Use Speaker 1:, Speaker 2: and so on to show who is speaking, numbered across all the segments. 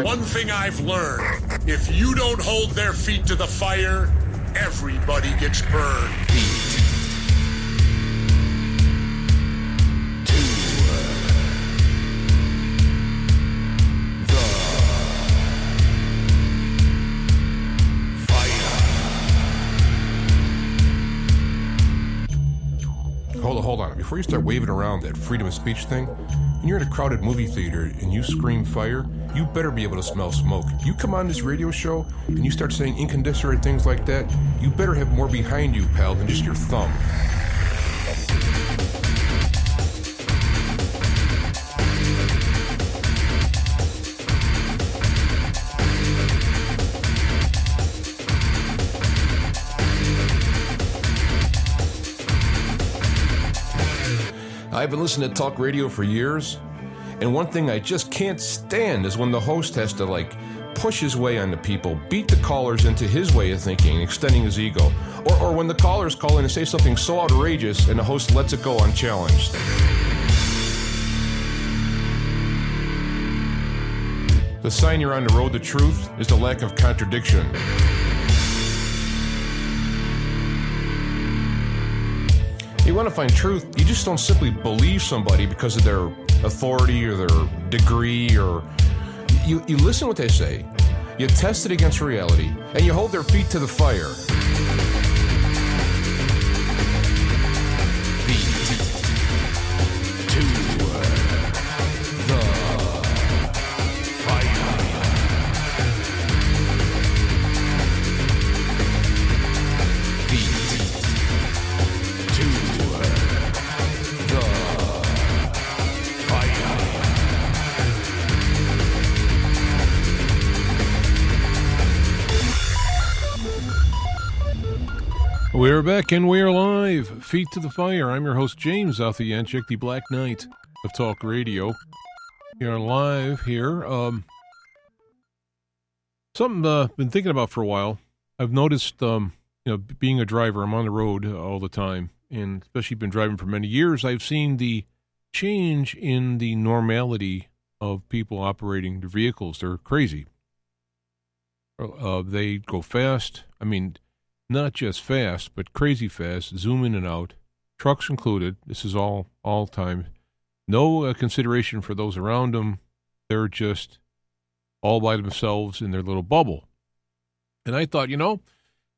Speaker 1: One thing I've learned, if you don't hold their feet to the fire, everybody gets burned.
Speaker 2: Hold on. Before you start waving around that freedom of speech thing, when you're in a crowded movie theater and you scream fire, you better be able to smell smoke. You come on this radio show and you start saying incandescent things like that, you better have more behind you, pal, than just your thumb. I've been listening to talk radio for years, and one thing I just can't stand is when the host has to, push his way on the people, beat the callers into his way of thinking, extending his ego, or when the callers call in and say something so outrageous and the host lets it go unchallenged. The sign you're on the road to truth is the lack of contradiction. You want to find truth, you just don't simply believe somebody because of their authority or their degree, or you listen to what they say, you test it against reality, and you hold their feet to the fire.
Speaker 3: We're back and we're live. Feet to the fire. I'm your host, James Alphayanchik, the Black Knight of Talk Radio. You're live here. Something I've been thinking about for a while. I've noticed, being a driver, I'm on the road all the time, and especially been driving for many years, I've seen the change in the normality of people operating their vehicles. They're crazy. They go fast. I mean, not just fast, but crazy fast, zoom in and out, trucks included. This is all time. No consideration for those around them. They're just all by themselves in their little bubble. And I thought,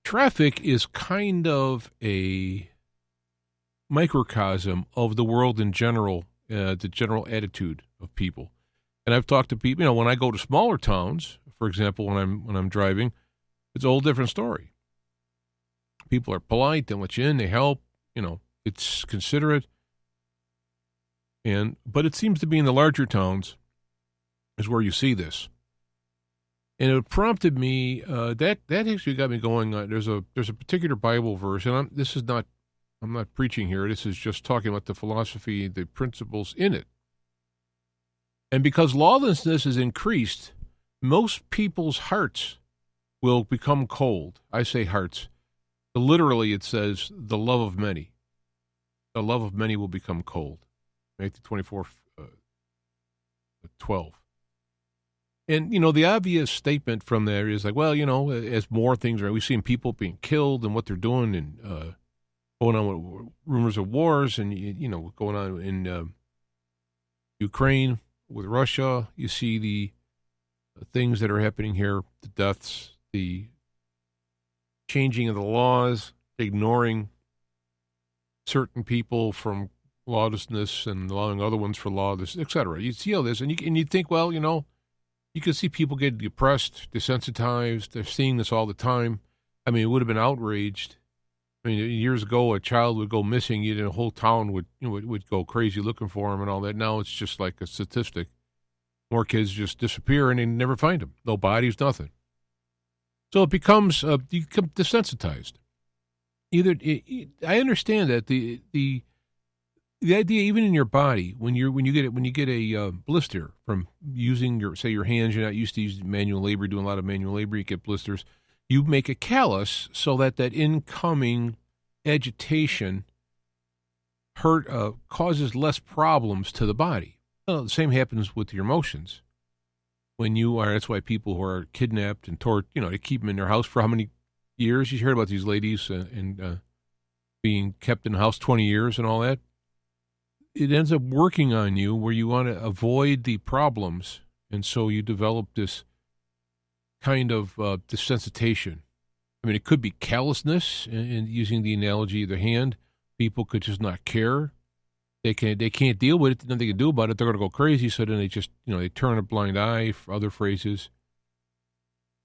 Speaker 3: traffic is kind of a microcosm of the world in general, the general attitude of people. And I've talked to people, when I go to smaller towns, for example, when I'm driving, it's a whole different story. People are polite, they let you in, they help, it's considerate. But it seems to be in the larger towns is where you see this. And it prompted me, that actually got me going. There's a particular Bible verse, and I'm not preaching here, this is just talking about the philosophy, the principles in it. And because lawlessness is increased, most people's hearts will become cold. I say hearts. Literally, it says, the love of many. The love of many will become cold. Matthew 24:12. And, the obvious statement from there is as more things are, we've seen people being killed and what they're doing and going on with rumors of wars and, going on in Ukraine with Russia. You see the things that are happening here, the deaths, the changing of the laws, ignoring certain people from lawlessness and allowing other ones for lawlessness, etc. You see all this, and you think, you can see people get depressed, desensitized. They're seeing this all the time. I mean, it would have been outraged. I mean, years ago, a child would go missing, the whole town would go crazy looking for him and all that. Now it's just like a statistic. More kids just disappear and they never find them. No bodies, nothing. So it becomes you become desensitized. I understand that the idea, even in your body, when you get a blister from using your hands, you're not used to using manual labor, doing a lot of manual labor, you get blisters. You make a callus so that incoming agitation causes less problems to the body. Well, the same happens with your emotions. That's why people who are kidnapped and they keep them in their house for how many years? You heard about these ladies and being kept in the house 20 years and all that. It ends up working on you where you want to avoid the problems, and so you develop this kind of desensitization. I mean, it could be callousness, and using the analogy of the hand. People could just not care. They can't deal with it. Nothing they can do about it. They're going to go crazy. So then they just, they turn a blind eye, for other phrases.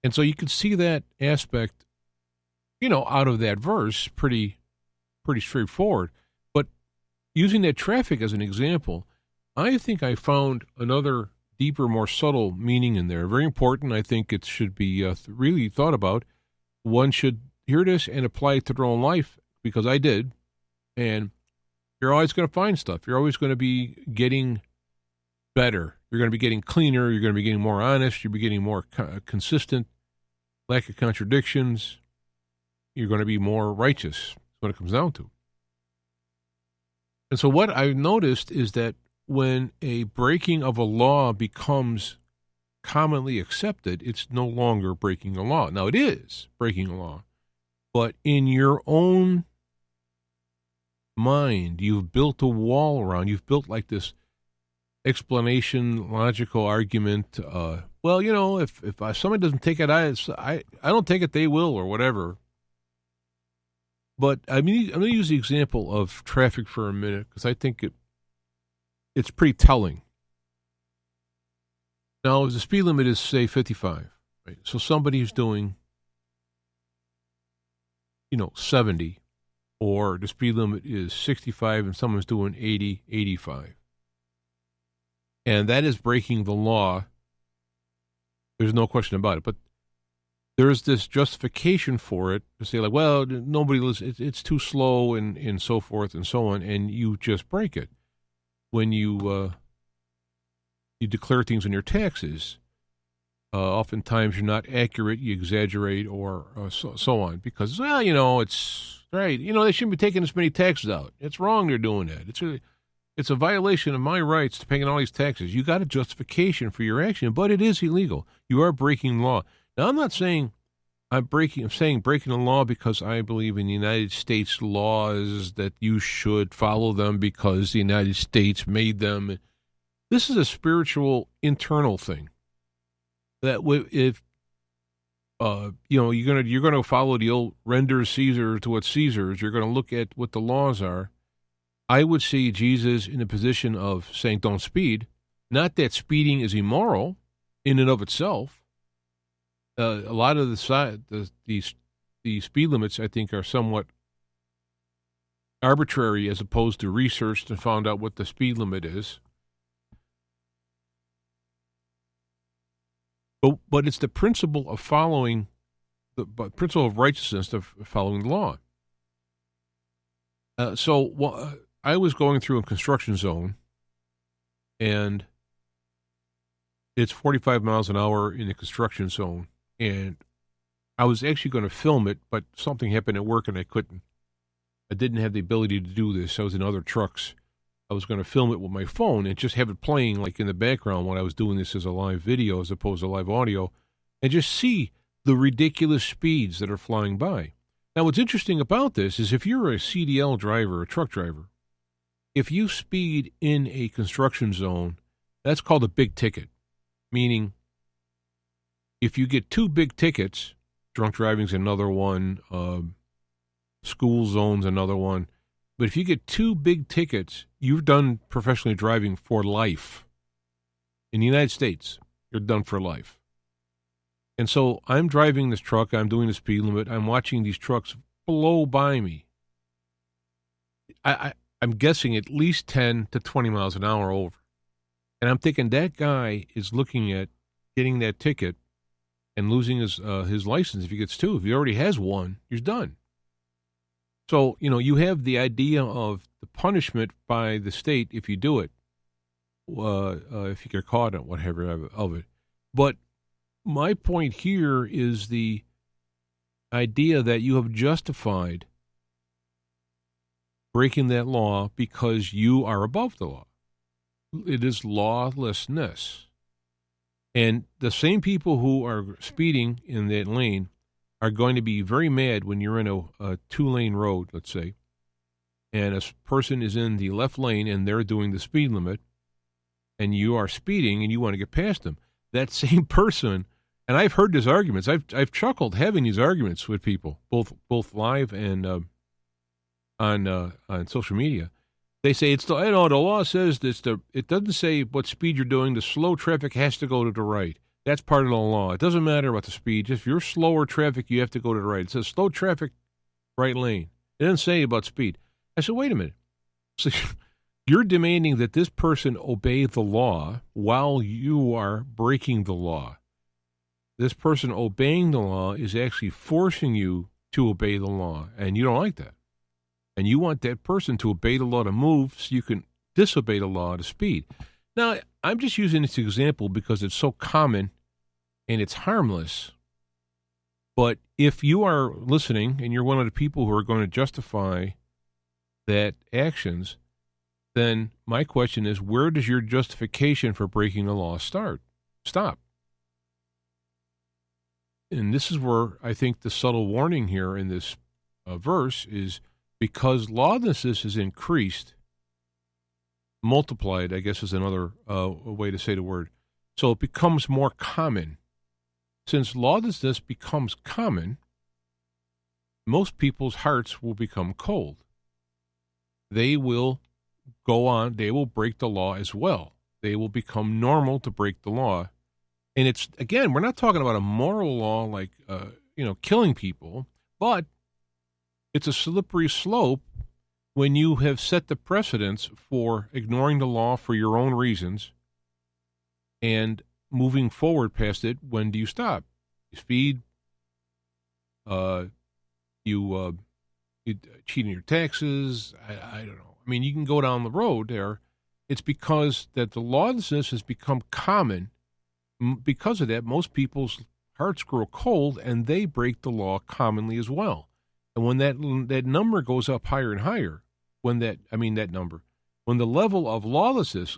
Speaker 3: And so you can see that aspect, out of that verse, pretty straightforward. But using that traffic as an example, I think I found another deeper, more subtle meaning in there. Very important. I think it should be really thought about. One should hear this and apply it to their own life, because I did. And you're always going to find stuff. You're always going to be getting better. You're going to be getting cleaner. You're going to be getting more honest. You'll be getting more consistent, lack of contradictions. You're going to be more righteous. That's what it comes down to. And so what I've noticed is that when a breaking of a law becomes commonly accepted, it's no longer breaking a law. Now, it is breaking a law. But in your own mind, you've built a wall around. You've built like this explanation, logical argument. If somebody doesn't take it, I don't take it, they will, or whatever. But I'm going to use the example of traffic for a minute, because I think it's pretty telling. Now, if the speed limit is, say, 55, right? So somebody who's doing, 70, or the speed limit is 65 and someone's doing 80, 85. And that is breaking the law. There's no question about it. But there's this justification for it to say, like, well, nobody listens, it's too slow and so forth and so on, and you just break it. When you declare things on your taxes, oftentimes you're not accurate, you exaggerate, or so on, because, it's right. They shouldn't be taking this many taxes out. It's wrong they're doing that. It's a violation of my rights to paying all these taxes. You got a justification for your action, but it is illegal. You are breaking law. Now, I'm not saying I'm saying breaking the law because I believe in the United States laws, that you should follow them because the United States made them. This is a spiritual, internal thing. That if you're gonna follow the old render Caesar to what Caesar's, you're gonna look at what the laws are. I would see Jesus in a position of saying don't speed. Not that speeding is immoral in and of itself. A lot of the speed limits, I think, are somewhat arbitrary as opposed to researched and found out what the speed limit is. But it's the principle of following, the principle of righteousness of following the law. I was going through a construction zone, and it's 45 miles an hour in the construction zone. And I was actually going to film it, but something happened at work and I couldn't. I didn't have the ability to do this. I was in other trucks. I was going to film it with my phone and just have it playing like in the background when I was doing this as a live video as opposed to live audio, and just see the ridiculous speeds that are flying by. Now, what's interesting about this is if you're a CDL driver, a truck driver, if you speed in a construction zone, that's called a big ticket, meaning if you get 2 big tickets, drunk driving's another one, school zone's another one, but if you get 2 big tickets, you're done professionally driving for life. In the United States, you're done for life. And so I'm driving this truck, I'm doing the speed limit, I'm watching these trucks blow by me. I'm guessing at least 10 to 20 miles an hour over. And I'm thinking that guy is looking at getting that ticket and losing his license if he gets 2. If he already has 1, he's done. So, you have the idea of the punishment by the state if you do it, if you get caught on whatever of it. But my point here is the idea that you have justified breaking that law because you are above the law. It is lawlessness. And the same people who are speeding in that lane are going to be very mad when you're in a two-lane road, let's say, and a person is in the left lane and they're doing the speed limit, and you are speeding and you want to get past them. That same person, and I've heard these arguments. I've chuckled having these arguments with people, both live and on social media. They say the law says this. It doesn't say what speed you're doing. The slow traffic has to go to the right. That's part of the law. It doesn't matter about the speed. If you're slower traffic, you have to go to the right. It says slow traffic, right lane. It doesn't say about speed. I said, wait a minute. So you're demanding that this person obey the law while you are breaking the law. This person obeying the law is actually forcing you to obey the law, and you don't like that. And you want that person to obey the law to move so you can disobey the law to speed. Now, I'm just using this example because it's so common and it's harmless. But if you are listening and you're one of the people who are going to justify that actions, then my question is, where does your justification for breaking the law stop? And this is where I think the subtle warning here in this verse is, because lawlessness is increased, multiplied, I guess is another way to say the word. So it becomes more common. Since lawlessness becomes common, most people's hearts will become cold. They will go on, they will break the law as well. They will become normal to break the law. And it's, again, we're not talking about a moral law like, killing people, but it's a slippery slope when you have set the precedence for ignoring the law for your own reasons and moving forward past it. When do you stop? You speed, you cheat on your taxes. I don't know. I mean, you can go down the road there. It's because that the lawlessness has become common. Because of that, most people's hearts grow cold and they break the law commonly as well. And when that number goes up higher and higher, when the level of lawlessness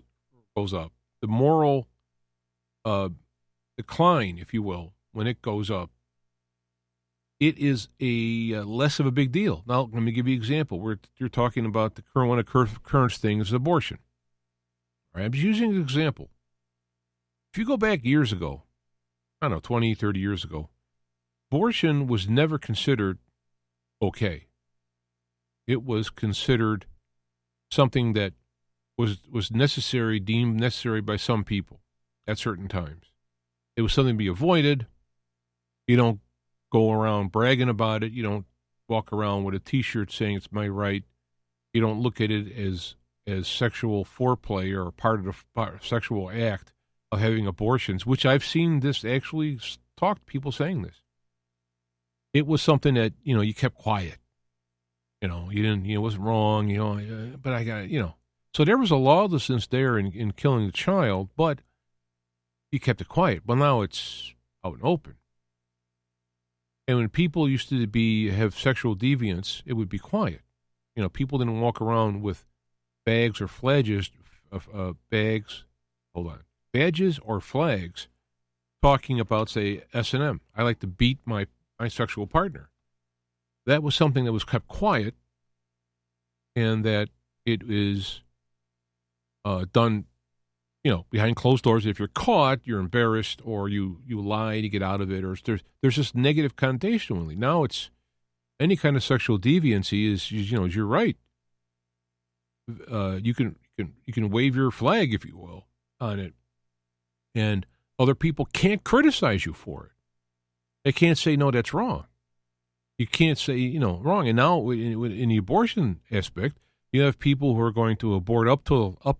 Speaker 3: goes up, the moral decline, if you will, when it goes up, it is a less of a big deal. Now, let me give you an example. You're talking about the current one of current thing is abortion. All right, I'm just using an example. If you go back years ago, I don't know, 20, 30 years ago, abortion was never considered okay. It was considered something that was necessary, deemed necessary by some people at certain times. It was something to be avoided. You don't go around bragging about it. You don't walk around with a T-shirt saying it's my right. You don't look at it as sexual foreplay or part of the sexual act of having abortions, which I've seen this actually people saying this. It was something that, you kept quiet. You didn't, it wasn't wrong, but I got, So there was a lawlessness there in killing the child, but you kept it quiet. Well, now it's out and open. And when people used to have sexual deviance, it would be quiet. People didn't walk around with bags or flags, badges or flags talking about, say, S&M. I like to beat my sexual partner. That was something that was kept quiet, and that it is done, behind closed doors. If you're caught, you're embarrassed, or you lie to get out of it, or there's this negative connotation. Now it's any kind of sexual deviancy is you're right. You can wave your flag, if you will, on it, and other people can't criticize you for it. They can't say, no, that's wrong. You can't say, wrong. And now in the abortion aspect, you have people who are going to abort up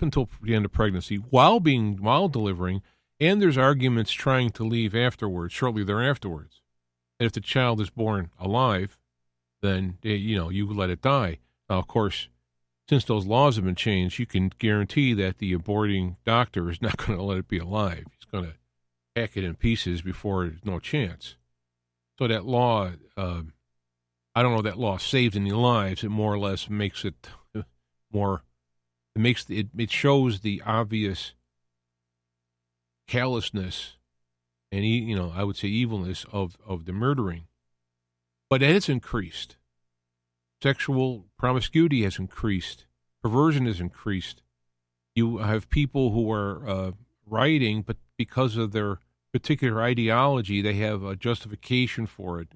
Speaker 3: until the end of pregnancy while delivering, and there's arguments trying to leave afterwards, shortly thereafterwards. And if the child is born alive, then, you let it die. Now, of course, since those laws have been changed, you can guarantee that the aborting doctor is not going to let it be alive. He's going to hack it in pieces before there's no chance. So that law, I don't know that law saved any lives. It more or less makes it, more. It shows the obvious callousness and I would say evilness of the murdering, but it has increased. Sexual promiscuity has increased. Perversion has increased. You have people who are rioting, but because of their particular ideology, they have a justification for it,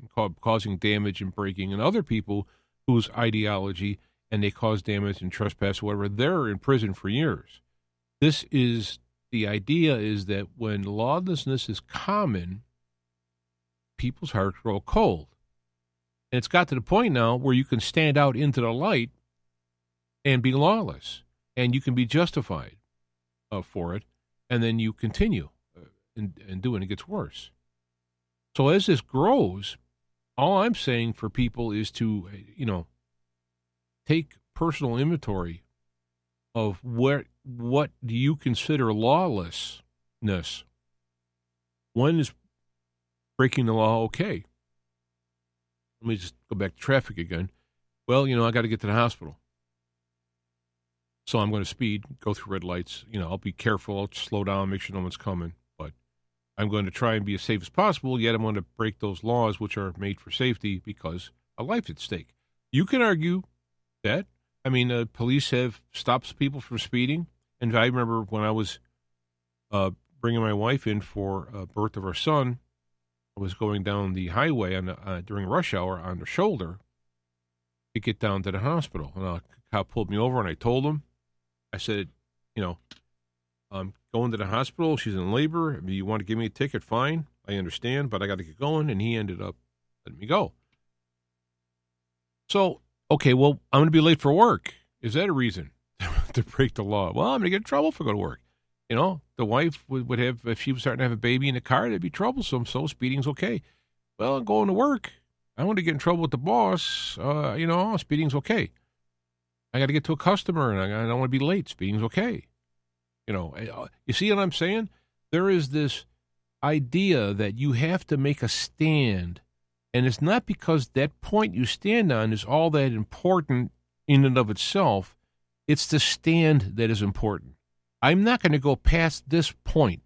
Speaker 3: causing damage and breaking. And other people whose ideology and they cause damage and trespass, whatever, they're in prison for years. The idea is that when lawlessness is common, people's hearts grow cold. And it's got to the point now where you can stand out into the light and be lawless, and you can be justified for it, and then you continue and do it, and it gets worse. So as this grows, all I'm saying for people is to, take personal inventory of what do you consider lawlessness? When is breaking the law okay? Let me just go back to traffic again. Well, I got to get to the hospital. So I'm going to speed, go through red lights. I'll be careful. I'll slow down, make sure no one's coming. But I'm going to try and be as safe as possible, yet I'm going to break those laws which are made for safety because a life at stake. You can argue that. Police have stopped people from speeding. And I remember when I was bringing my wife in for birth of our son, I was going down the highway during rush hour on the shoulder to get down to the hospital. And a cop pulled me over, and I told him, I said, I'm going to the hospital. She's in labor. You want to give me a ticket? Fine. I understand, but I got to get going. And he ended up letting me go. So, okay, well, I'm going to be late for work. Is that a reason to break the law? Well, I'm going to get in trouble if I go to work. The wife would have, if she was starting to have a baby in the car, it'd be troublesome, so speeding's okay. Well, I'm going to work. I want to get in trouble with the boss. Speeding's okay. I got to get to a customer, and I don't want to be late. Speeding's okay. You see what I'm saying? There is this idea that you have to make a stand, and it's not because that point you stand on is all that important in and of itself. It's the stand that is important. I'm not going to go past this point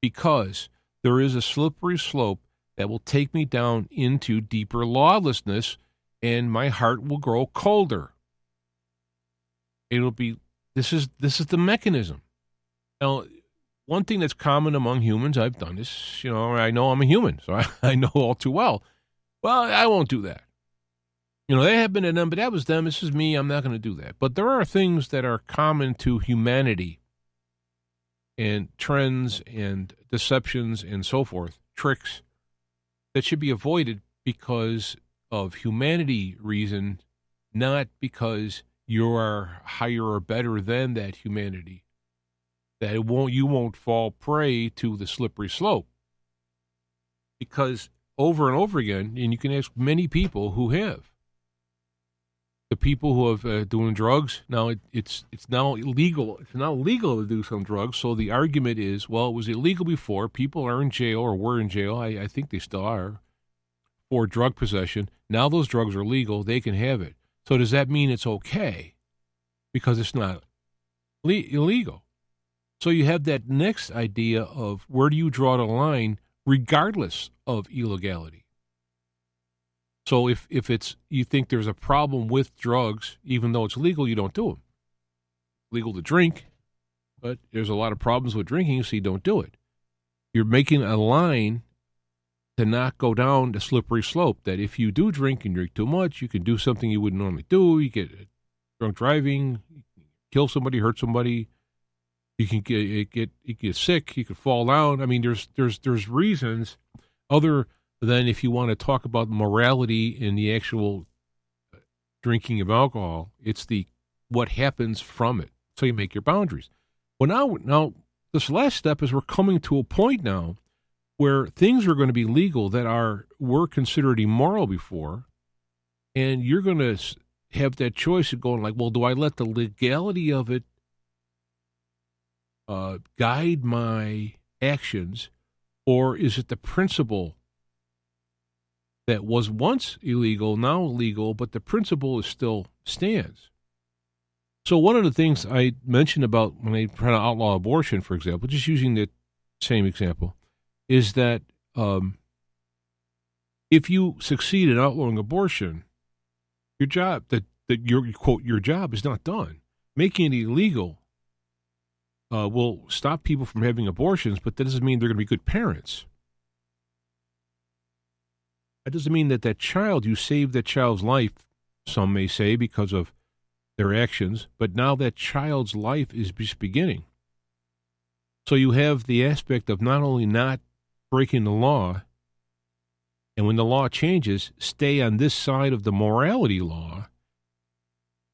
Speaker 3: because there is a slippery slope that will take me down into deeper lawlessness, and my heart will grow colder. It'll be this is the mechanism. Now, one thing that's common among humans, I've done this, I know I'm a human, so I know all too well. Well, I won't do that. They have been to them, but that was them. This is me. I'm not going to do that. But there are things that are common to humanity and trends and deceptions and so forth, tricks, that should be avoided because of humanity reason, not because you are higher or better than that humanity. That you won't fall prey to the slippery slope. Because over and over again, and you can ask many people who have, the people who have doing drugs, now it's now illegal. It's now legal to do some drugs. So the argument is, well, it was illegal before. People are in jail or were in jail. I think they still are for drug possession. Now those drugs are legal. They can have it. So does that mean it's okay? Because it's not illegal. So you have that next idea of where do you draw the line regardless of illegality? So if it's you think there's a problem with drugs, even though it's legal, you don't do them. Legal to drink, but there's a lot of problems with drinking, so you don't do it. You're making a line to not go down the slippery slope that if you do drink and drink too much, you can do something you wouldn't normally do. You get drunk driving, you can kill somebody, hurt somebody. You can get sick. You could fall down. I mean, there's reasons other than if you want to talk about morality in the actual drinking of alcohol. It's what happens from it. So you make your boundaries. Well, now this last step is we're coming to a point now where things are going to be legal that were considered immoral before, and you're going to have that choice of going like, well, do I let the legality of it guide my actions, or is it the principle that was once illegal, now legal, but the principle still stands? So one of the things I mentioned about when they try to outlaw abortion, for example, just using the same example, is that if you succeed in outlawing abortion, your job, that your quote, your job is not done. Making it illegal will stop people from having abortions, but that doesn't mean they're going to be good parents. That doesn't mean that child, you saved that child's life, some may say, because of their actions, but now that child's life is just beginning. So you have the aspect of not only not breaking the law, and when the law changes, stay on this side of the morality law,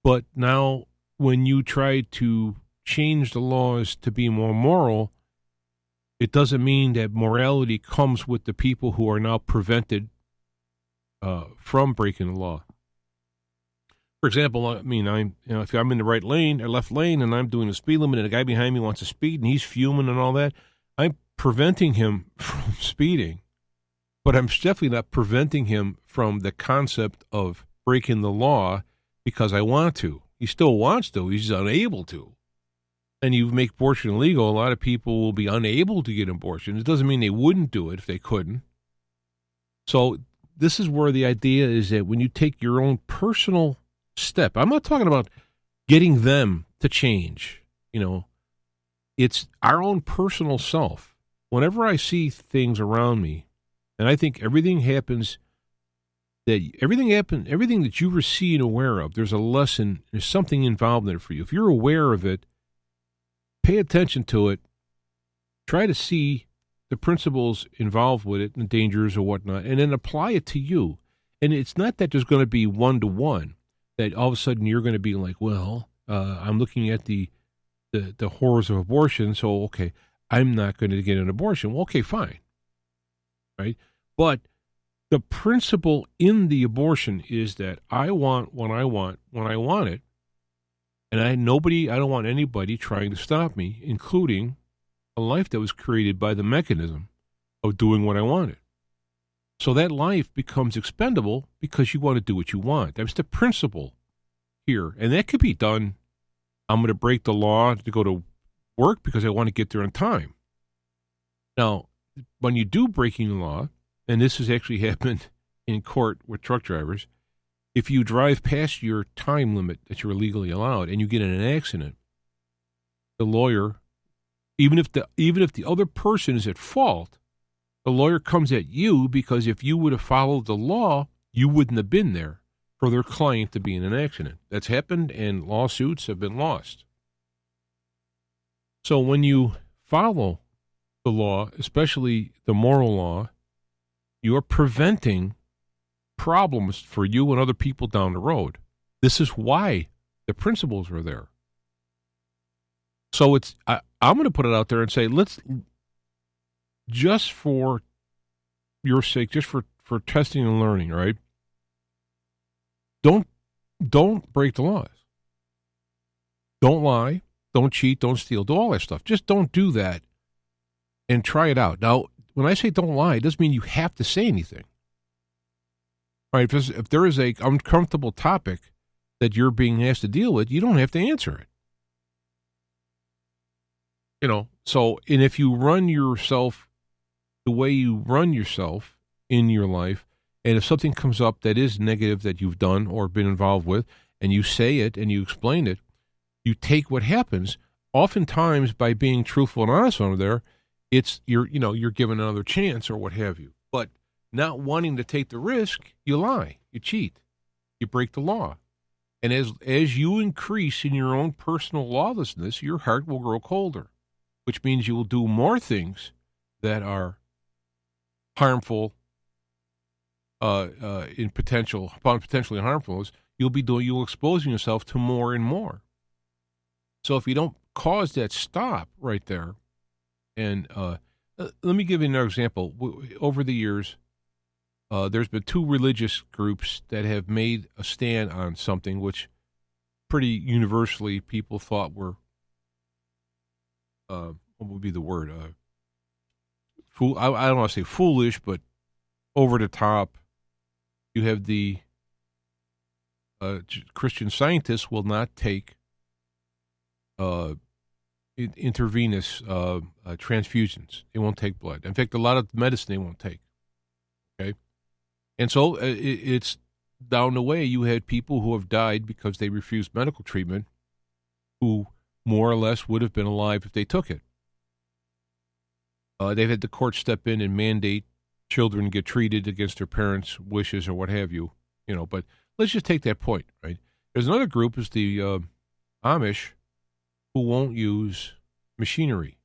Speaker 3: but now when you try to change the laws to be more moral, it doesn't mean that morality comes with the people who are now prevented from breaking the law. For example, I mean, if I'm in the right lane or left lane and I'm doing the speed limit and the guy behind me wants to speed and he's fuming and all that, I'm preventing him from speeding, but I'm definitely not preventing him from the concept of breaking the law because I want to. He still wants to. He's unable to. And you make abortion illegal, a lot of people will be unable to get an abortion. It doesn't mean they wouldn't do it if they couldn't. So this is where the idea is that when you take your own personal step, I'm not talking about getting them to change. It's our own personal self. Whenever I see things around me, and I think everything that you see and aware of, there's a lesson, there's something involved in it for you. If you're aware of it, pay attention to it, try to see the principles involved with it and the dangers or whatnot, and then apply it to you. And it's not that there's going to be one-to-one, that all of a sudden you're going to be like, well, I'm looking at the horrors of abortion, so, okay, I'm not going to get an abortion. Well, okay, fine. Right? But the principle in the abortion is that I want what I want when I want it, and I don't want anybody trying to stop me, including a life that was created by the mechanism of doing what I wanted. So that life becomes expendable because you want to do what you want. That's the principle here. And that could be done. I'm going to break the law to go to work because I want to get there on time. Now, when you do breaking the law, and this has actually happened in court with truck drivers, if you drive past your time limit that you're legally allowed and you get in an accident, the lawyer, even if the other person is at fault, the lawyer comes at you because if you would have followed the law, you wouldn't have been there for their client to be in an accident. That's happened, and lawsuits have been lost. So when you follow the law, especially the moral law, you are preventing problems for you and other people down the road. This is why the principles are there. So I'm going to put it out there and say, let's, just for your sake, just for testing and learning, right? Don't break the laws. Don't lie. Don't cheat. Don't steal. Do all that stuff. Just don't do that and try it out. Now, when I say don't lie, it doesn't mean you have to say anything. All right, if there is a uncomfortable topic that you're being asked to deal with, you don't have to answer it. So, and if you run yourself the way you run yourself in your life, and if something comes up that is negative that you've done or been involved with, and you say it and you explain it, you take what happens. Oftentimes, by being truthful and honest under there, you're given another chance or what have you. But not wanting to take the risk, you lie, you cheat, you break the law. And as you increase in your own personal lawlessness, your heart will grow colder, which means you will do more things that are harmful, potentially harmful. You'll exposing yourself to more and more. So if you don't cause that stop right there, and let me give you another example. Over the years, there's been two religious groups that have made a stand on something which pretty universally people thought were, what would be the word? I don't want to say foolish, but over the top. You have the Christian Scientists will not take intravenous transfusions. They won't take blood. In fact, a lot of medicine they won't take. Okay, and so it's down the way. You had people who have died because they refused medical treatment, who more or less would have been alive if they took it. They've had the court step in and mandate children get treated against their parents' wishes or what have you. But let's just take that point, right? There's another group, is the Amish, who won't use machinery.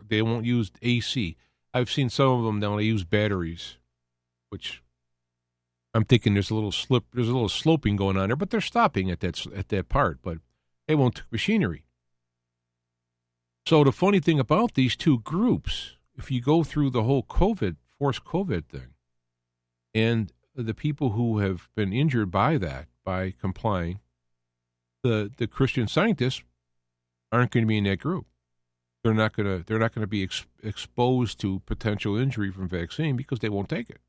Speaker 3: They won't use AC. I've seen some of them now, they use batteries, which I'm thinking there's a little sloping going on there, but they're stopping at that part, but they won't take machinery. So the funny thing about these two groups, if you go through the whole forced COVID thing, and the people who have been injured by that, by complying, the Christian Scientists aren't going to be in that group. They're not going to be exposed to potential injury from vaccine because they won't take it.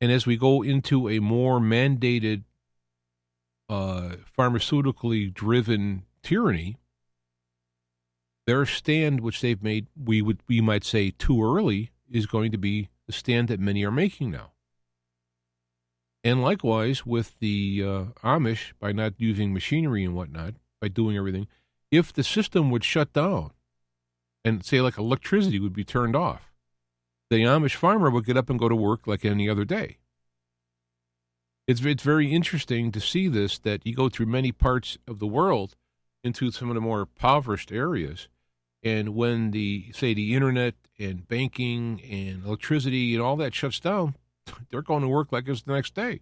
Speaker 3: And as we go into a more mandated, pharmaceutically driven tyranny, their stand, which they've made, we might say too early, is going to be the stand that many are making now. And likewise with the Amish, by not using machinery and whatnot, by doing everything, if the system would shut down and say like electricity would be turned off, the Amish farmer would get up and go to work like any other day. It's very interesting to see this, that you go through many parts of the world into some of the more impoverished areas, and when the internet and banking and electricity and all that shuts down, they're going to work like it's the next day.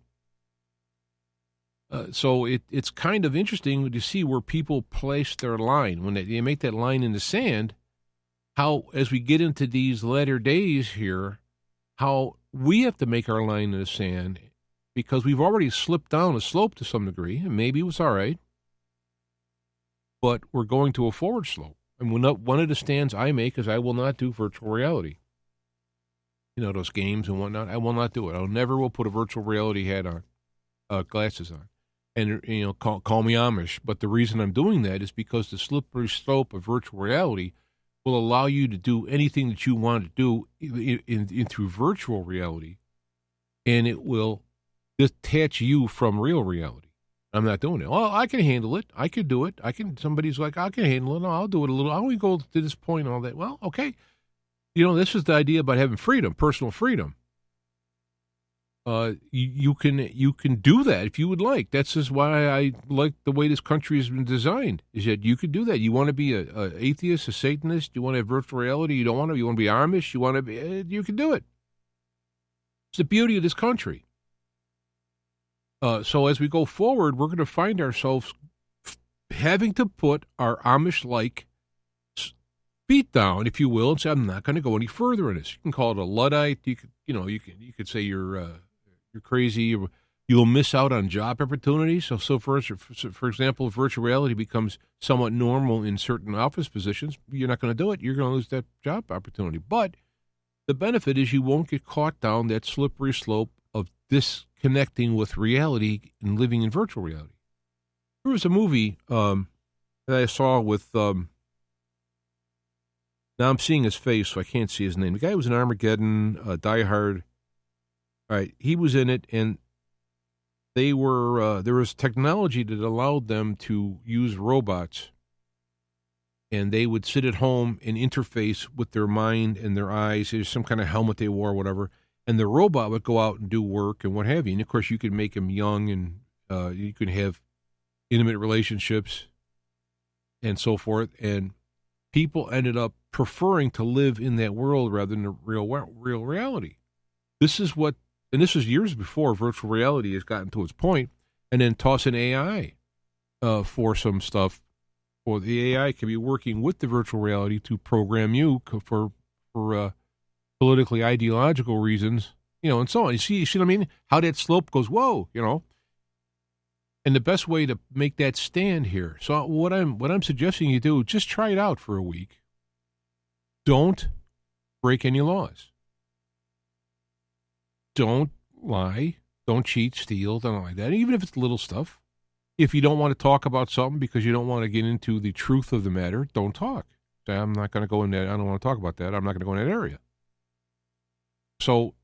Speaker 3: So it's kind of interesting to see where people place their line. When they make that line in the sand, how, as we get into these latter days here, how we have to make our line in the sand, because we've already slipped down a slope to some degree, and maybe it was all right, but we're going to a forward slope. And one of the stands I make is I will not do virtual reality. Those games and whatnot, I will not do it. Will put a virtual reality hat on, glasses on. And, call me Amish. But the reason I'm doing that is because the slippery slope of virtual reality will allow you to do anything that you want to do in through virtual reality, and it will detach you from real reality. I'm not doing it. Well, I can handle it. I could do it. Somebody's like, I can handle it. No, I'll do it a little. I only go to this point and all that. Well, okay. This is the idea about having freedom, personal freedom. You can do that if you would like. That's just why I like the way this country has been designed, is that you could do that. You want to be a atheist, a Satanist, you want to have virtual reality, you want to be Amish, you can do it. It's the beauty of this country. So as we go forward, we're going to find ourselves having to put our Amish-like feet down, if you will, and say, I'm not going to go any further in this. You can call it a Luddite. You could say you're crazy. You'll miss out on job opportunities. So for example, if virtual reality becomes somewhat normal in certain office positions, you're not going to do it. You're going to lose that job opportunity. But the benefit is you won't get caught down that slippery slope of disconnecting with reality and living in virtual reality. There was a movie that I saw with, now I'm seeing his face, so I can't see his name. The guy was in Armageddon, Die Hard. All right, he was in it, and they were there was technology that allowed them to use robots, and they would sit at home and interface with their mind and their eyes. There's some kind of helmet they wore or whatever, and the robot would go out and do work and what have you. And, of course, you could make him young, and you could have intimate relationships and so forth, and people ended up preferring to live in that world rather than the real reality. This is what, and this was years before virtual reality has gotten to its point, and then toss in AI for some stuff, or the AI can be working with the virtual reality to program you for politically ideological reasons, and so on. You see what I mean? How that slope goes, whoa, And the best way to make that stand here. So what I'm suggesting you do, just try it out for a week. Don't break any laws. Don't lie. Don't cheat, steal, don't like that. Even if it's little stuff. If you don't want to talk about something because you don't want to get into the truth of the matter, don't talk. Say, I'm not going to go in that. I don't want to talk about that. I'm not going to go in that area. So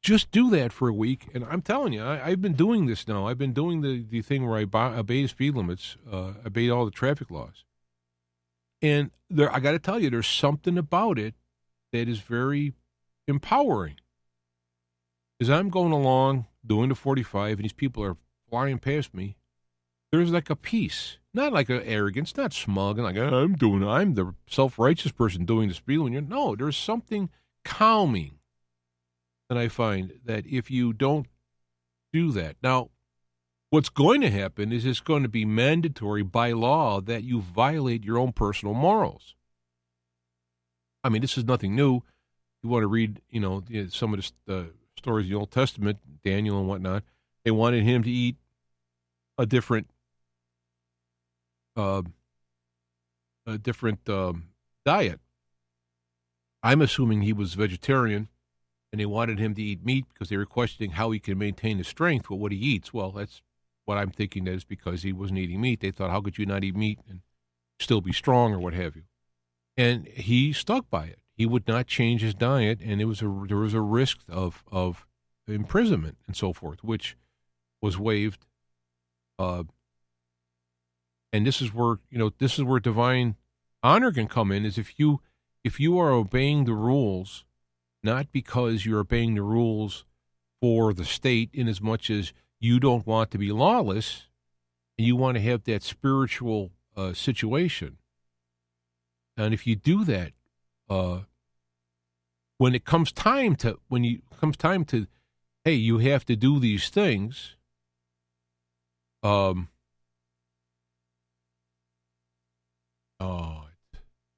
Speaker 3: just do that for a week. And I'm telling you, I've been doing this now. I've been doing the thing where I obey the speed limits, obey all the traffic laws. And I got to tell you, there's something about it that is very empowering. As I'm going along, doing the 45, and these people are flying past me, there's like a peace, not like an arrogance, not smug, and like, I'm the self-righteous person doing the speed limit. No, there's something calming that I find that if you don't do that. Now, what's going to happen is it's going to be mandatory by law that you violate your own personal morals. I mean, this is nothing new. You want to read, some of the stories of the Old Testament, Daniel and whatnot. They wanted him to eat a different diet. I'm assuming he was vegetarian, and they wanted him to eat meat because they were questioning how he can maintain his strength with what he eats. Well, that's what I'm thinking is because he wasn't eating meat. They thought, how could you not eat meat and still be strong or what have you? And he stuck by it. He would not change his diet, and there was a risk of imprisonment and so forth, which was waived. And this is where divine honor can come in, is if you are obeying the rules, not because you're obeying the rules for the state in as much as you don't want to be lawless and you want to have that spiritual situation. And if you do that, when it comes time to, hey, you have to do these things,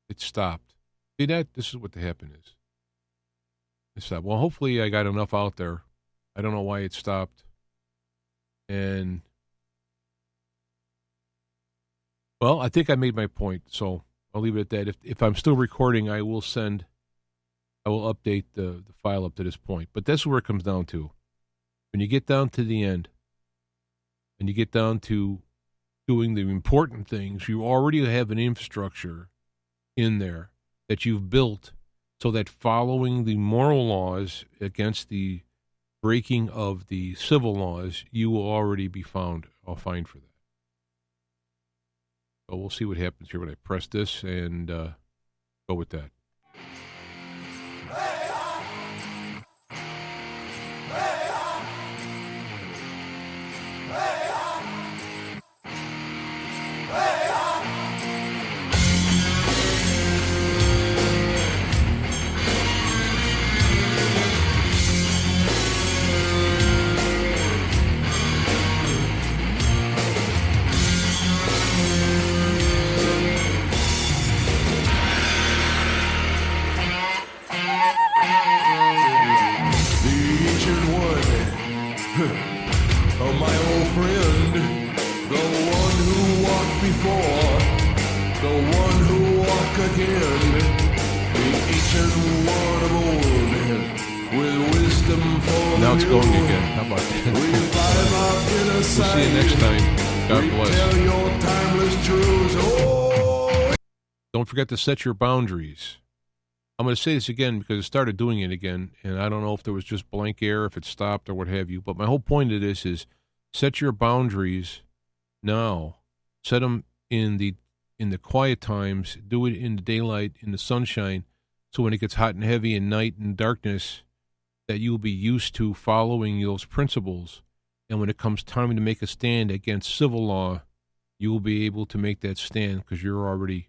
Speaker 3: it stopped. See that? This is what the happen is. It stopped. Well, hopefully I got enough out there. I don't know why it stopped. And, well, I think I made my point, so I'll leave it at that. If I'm still recording, I will update the file up to this point. But that's where it comes down to. When you get down to the end, and you get down to doing the important things, you already have an infrastructure in there that you've built so that following the moral laws against the breaking of the civil laws, you will already be found fine for that. So we'll see what happens here when I press this and go with that. Now it's going again. How about that? We'll see you next time. God bless. Don't forget to set your boundaries. I'm going to say this again because I started doing it again, and I don't know if there was just blank air, if it stopped or what have you. But my whole point of this is set your boundaries now. Set them in the quiet times. Do it in the daylight, in the sunshine, so when it gets hot and heavy and night and darkness, that you will be used to following those principles. And when it comes time to make a stand against civil law, you will be able to make that stand because you're already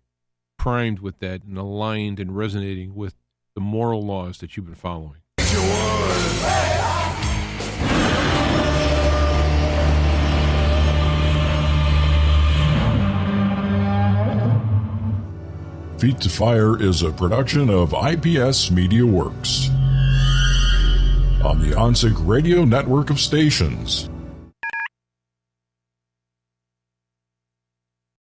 Speaker 3: primed with that and aligned and resonating with the moral laws that you've been following.
Speaker 4: Feet to Fire is a production of IPS Media Works on the OnSync Radio network of stations.